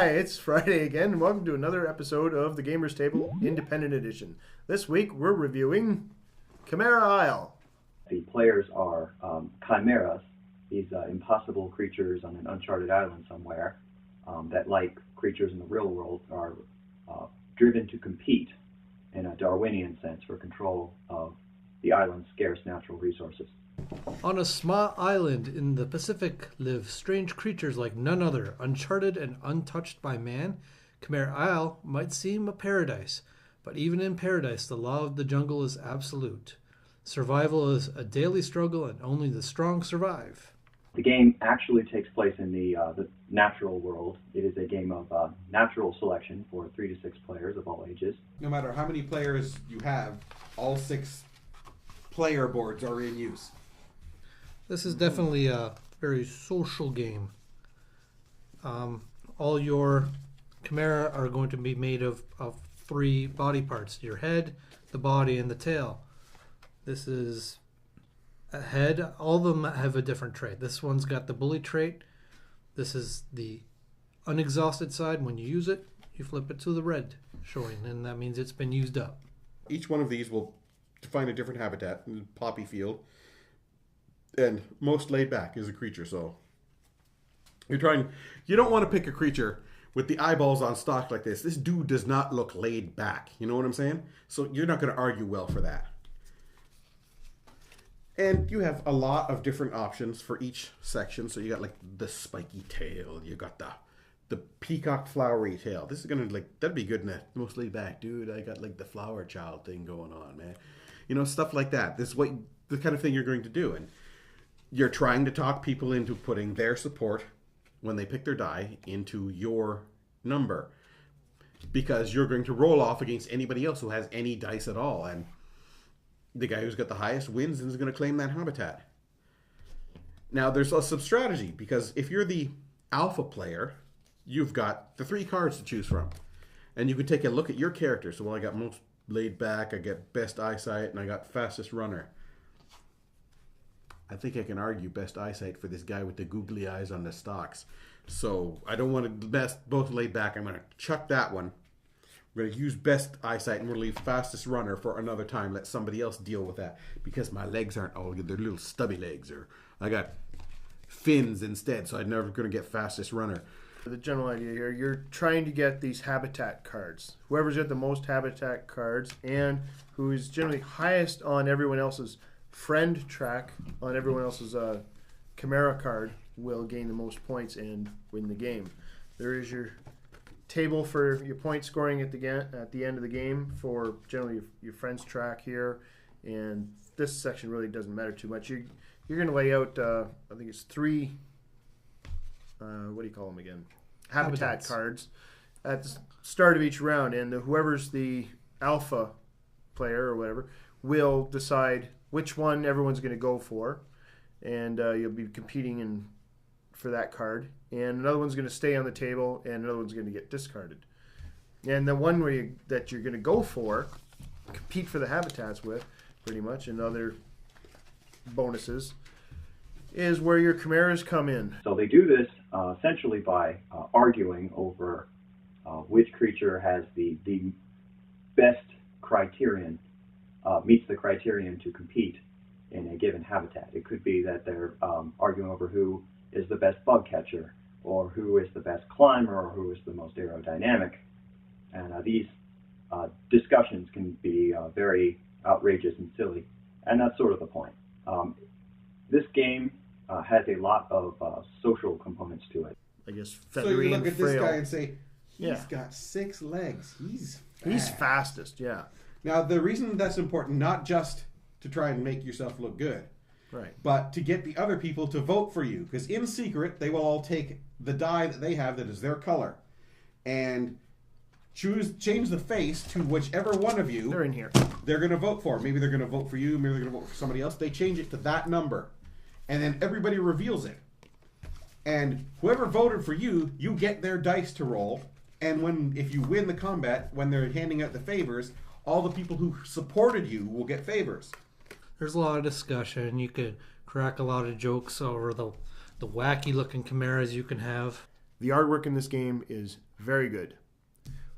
Hi, it's Friday again, and welcome to another episode of the Gamers Table Independent Edition. This week, we're reviewing Chimera Isle. The players are chimeras, these impossible creatures on an uncharted island somewhere that, like creatures in the real world, are driven to compete in a Darwinian sense for control of the island's scarce natural resources. On a small island in the Pacific live strange creatures like none other, uncharted and untouched by man. Chimera Isle might seem a paradise, but even in paradise, the law of the jungle is absolute. Survival is a daily struggle, and only the strong survive. The game actually takes place in the natural world. It is a game of natural selection for 3 to 6 players of all ages. No matter how many players you have, all 6 player boards are in use. This is definitely a very social game. All your chimera are going to be made of 3 body parts: your head, the body, and the tail. This is a head. All of them have a different trait. This one's got the bully trait. This is the unexhausted side. When you use it, you flip it to the red showing, and that means it's been used up. Each one of these will define a different habitat, poppy field. And most laid back is a creature, so you don't want to pick a creature with the eyeballs on stock like this. This dude does not look laid back. You know what I'm saying? So you're not going to argue well for that. And you have a lot of different options for each section. So you got like the spiky tail. You got the peacock flowery tail. This is going to that'd be good in the most laid back. Dude, I got like the flower child thing going on, man. You know, stuff like that. This is the kind of thing you're going to do. And you're trying to talk people into putting their support when they pick their die into your number, because you're going to roll off against anybody else who has any dice at all, and the guy who's got the highest wins and is going to claim that habitat. Now there's a sub-strategy, because if you're the alpha player, you've got the 3 cards to choose from, and you can take a look at your character. So, well, I got most laid back, I get best eyesight, and I got fastest runner. I think I can argue best eyesight for this guy with the googly eyes on the stalks. So I don't want to both laid back. I'm going to chuck that one. We're going to use best eyesight, and we'll leave fastest runner for another time. Let somebody else deal with that, because my legs aren't all good. They're little stubby legs, or I got fins instead, so I'm never going to get fastest runner. The general idea here, you're trying to get these habitat cards. Whoever's got the most habitat cards and who is generally highest on everyone else's friend track, on everyone else's chimera card, will gain the most points and win the game. There is your table for your point scoring at the end of the game for generally your friend's track here, and this section really doesn't matter too much. You're going to lay out I think it's 3 what do you call them again? Habitat cards at the start of each round, and whoever's the alpha player or whatever will decide which one everyone's going to go for, and you'll be competing for that card. And another one's going to stay on the table, and another one's going to get discarded. And the one that you're going to go for, compete for the habitats with, pretty much, and other bonuses, is where your chimeras come in. So they do this essentially by arguing over which creature has the best criterion, meets the criterion to compete in a given habitat. It could be that they're arguing over who is the best bug catcher, or who is the best climber, or who is the most aerodynamic. And these discussions can be very outrageous and silly, and that's sort of the point. This game has a lot of social components to it. I guess So feathery you look and at this frail. guy and say, he's Yeah. got 6 legs. He's fastest, yeah. Now, the reason that's important, not just to try and make yourself look good, Right. but to get the other people to vote for you. Because in secret, they will all take the die that they have that is their color and change the face to whichever one of you They're in here. they're going to vote for. Maybe they're going to vote for you, maybe they're going to vote for somebody else. They change it to that number, and then everybody reveals it. And whoever voted for you, you get their dice to roll. And if you win the combat, when they're handing out the favors, all the people who supported you will get favors. There's a lot of discussion. You could crack a lot of jokes over the wacky looking chimeras you can have. The artwork in this game is very good.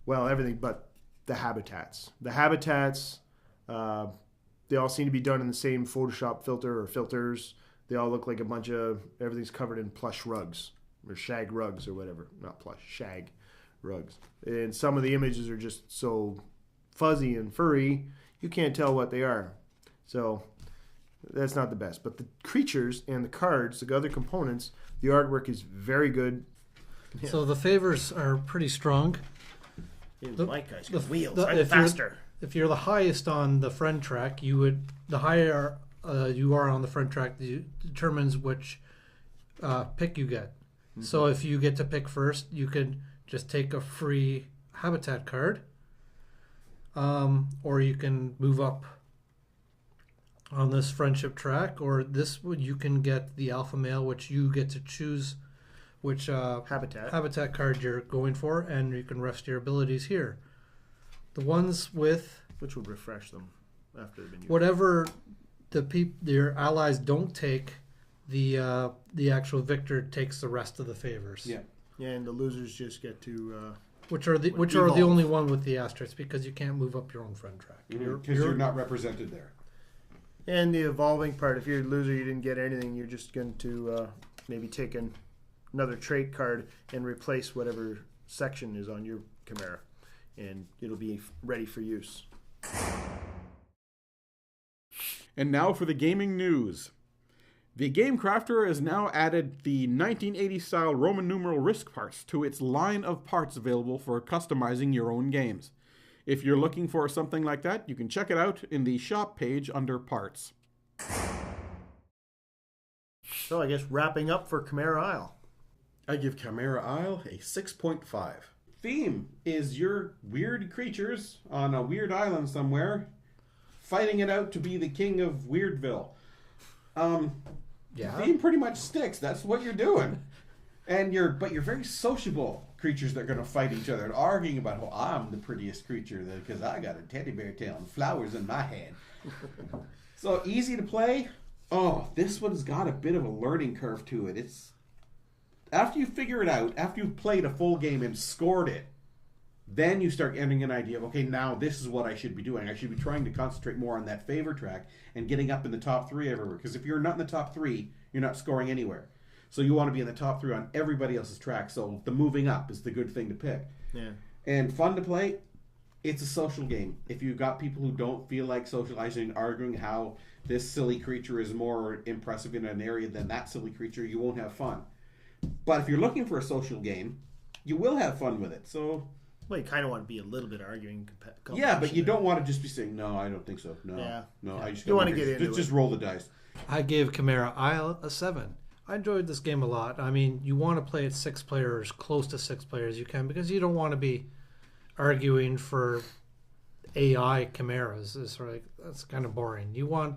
Well, everything but the habitats. The habitats, they all seem to be done in the same Photoshop filter or filters. They all look like a bunch of, everything's covered in plush rugs or shag rugs or whatever. Not plush, shag rugs. And some of the images are just so fuzzy and furry, you can't tell what they are. So that's not the best. But the creatures and the cards, the other components, the artwork is very good. Yeah. So the favors are pretty strong. My guy's got wheels. I'm if faster. If you're the highest on the friend track, the higher you are on the friend track determines which pick you get. Mm-hmm. So if you get to pick first, you can just take a free habitat card, or you can move up on this friendship track, or this you can get the alpha male, which you get to choose which habitat card you're going for, and you can rest your abilities here. The ones with which would refresh them after they've been used. Whatever your allies don't take, the actual victor takes the rest of the favors. Yeah, and the losers just get to which are the only one with the asterisk, because you can't move up your own friend track because you're not represented there. And the evolving part, if you're a loser, you didn't get anything, you're just going to maybe take another trait card and replace whatever section is on your Chimera, and it'll be ready for use. And now for the gaming news. The Game Crafter has now added the 1980s-style Roman numeral risk parts to its line of parts available for customizing your own games. If you're looking for something like that, you can check it out in the shop page under parts. So I guess wrapping up for Chimera Isle. I give Chimera Isle a 6.5. Theme is your weird creatures on a weird island somewhere fighting it out to be the king of Weirdville. Yeah. Theme pretty much sticks. That's what you're doing. And you're very sociable creatures that are going to fight each other and arguing about how I'm the prettiest creature because I got a teddy bear tail and flowers in my head. So easy to play. Oh, this one's got a bit of a learning curve to it. It's after you figure it out, after you've played a full game and scored it, then you start getting an idea of, okay, now this is what I should be doing. I should be trying to concentrate more on that favor track and getting up in the top 3 everywhere. Because if you're not in the top 3, you're not scoring anywhere. So you want to be in the top 3 on everybody else's track. So the moving up is the good thing to pick. Yeah. And fun to play. It's a social game. If you've got people who don't feel like socializing and arguing how this silly creature is more impressive in an area than that silly creature, you won't have fun. But if you're looking for a social game, you will have fun with it. So, well, you kind of want to be a little bit arguing. Yeah, but you don't want to just be saying, no, I don't think so. No, yeah. No, yeah. I just you want to get into just roll the dice. I gave Chimera Isle a 7. I enjoyed this game a lot. I mean, you want to play it 6 players, close to 6 players you can, because you don't want to be arguing for AI chimeras. It's like, that's kind of boring. You want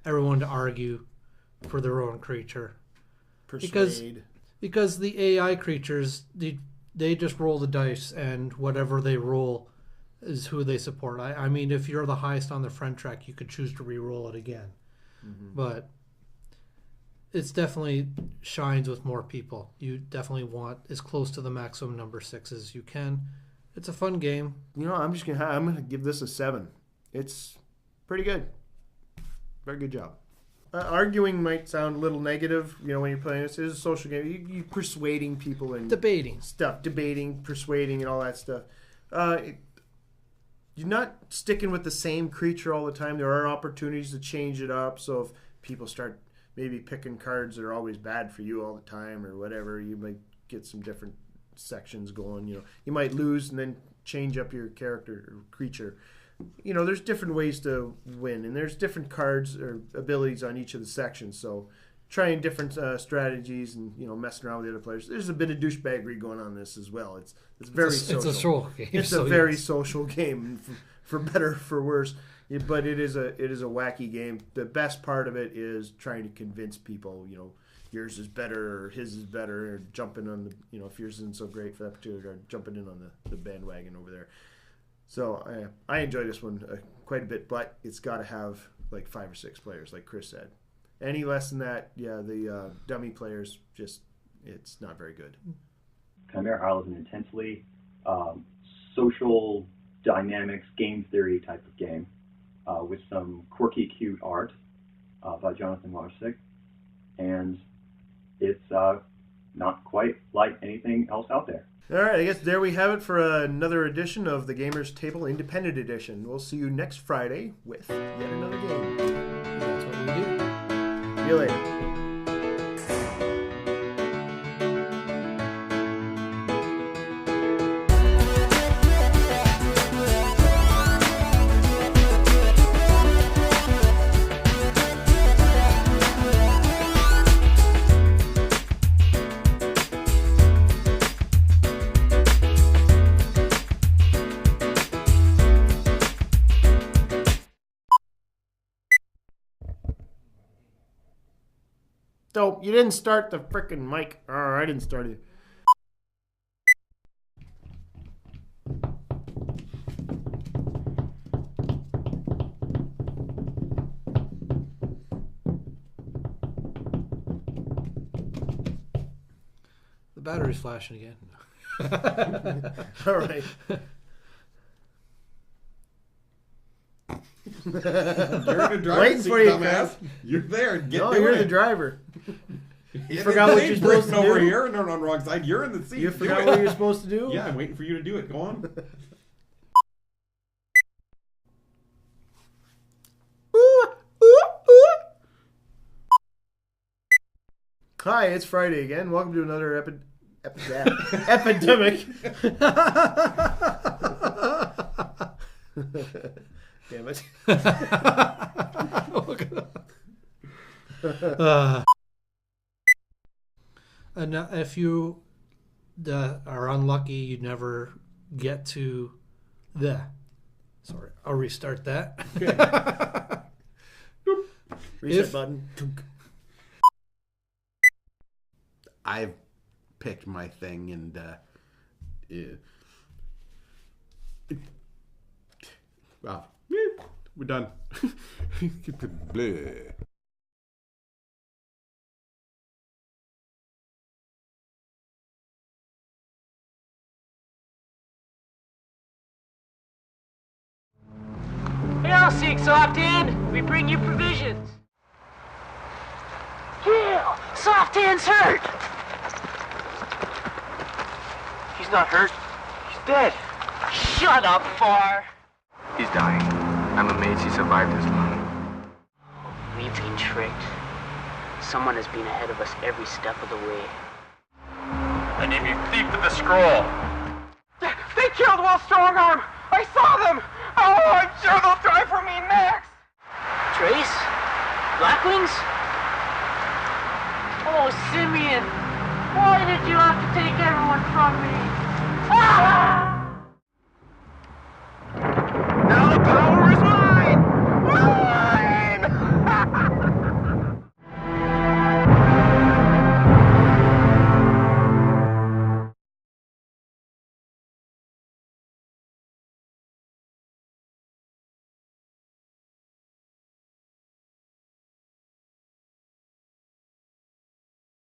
everyone to argue for their own creature. Persuade. Because the AI creatures, they just roll the dice, and whatever they roll is who they support. I mean, if you're the highest on the friend track, you could choose to re-roll it again. Mm-hmm. But it's definitely shines with more people. You definitely want as close to the maximum number 6 as you can. It's a fun game. You know, I'm gonna give this a 7. It's pretty good. Very good job. Arguing might sound a little negative, you know, when you're playing this. It's a social game. You're persuading people and debating, persuading, and all that stuff. You're not sticking with the same creature all the time. There are opportunities to change it up. So if people start maybe picking cards that are always bad for you all the time or whatever, you might get some different sections going. You know, you might lose and then change up your character or creature. You know, there's different ways to win, and there's different cards or abilities on each of the sections. So trying different strategies and, you know, messing around with the other players. There's a bit of douchebaggery going on in this as well. It's very social. It's a social game. It's a very social game, for better or for worse. Yeah, but it is a wacky game. The best part of it is trying to convince people, you know, yours is better or his is better, or jumping on the, you know, if yours isn't so great for that particular guy, jumping in on the bandwagon over there. So I enjoy this one quite a bit, but it's got to have like 5 or 6 players, like Chris said. Any less than that, yeah, the dummy players, just, it's not very good. Chimera Isle is an intensely social dynamics, game theory type of game with some quirky, cute art by Jonathan Wojcik, and it's not quite like anything else out there. All right, I guess there we have it for another edition of the Gamers Table Independent Edition. We'll see you next Friday with yet another game. That's what we do. See you later. So, you didn't start the frickin' mic. Oh, I didn't start it. The battery's flashing again. All right. You're in the driver's Waiting seat, for you, dumbass. Kev. You're there. Get No, doing you're it. the driver. You forgot what you're supposed to over do? here. No, on the wrong side. You're in the seat. You Do forgot it. what you're supposed to do? Yeah, I'm waiting for you to do it. Go on. Hi, it's Friday again. Welcome to another epidemic. Damn it. And if you are unlucky, you never get to the. Sorry, I'll restart that. Reset button. I've picked my thing, and well, we're done. Bleh. Hey, I'll seek Soft Hand. We bring you provisions. Kill! Soft Hand's hurt! He's not hurt. He's dead. Shut up, Far. He's dying. I'm amazed he survived this long. We've been tricked. Someone has been ahead of us every step of the way. I name you Thief of the Scroll. They killed Will Strongarm! I saw them! Oh, I'm sure they'll try for me next! Trace? Blackwings? Oh, Simeon! Why did you have to take everyone from me? Ah!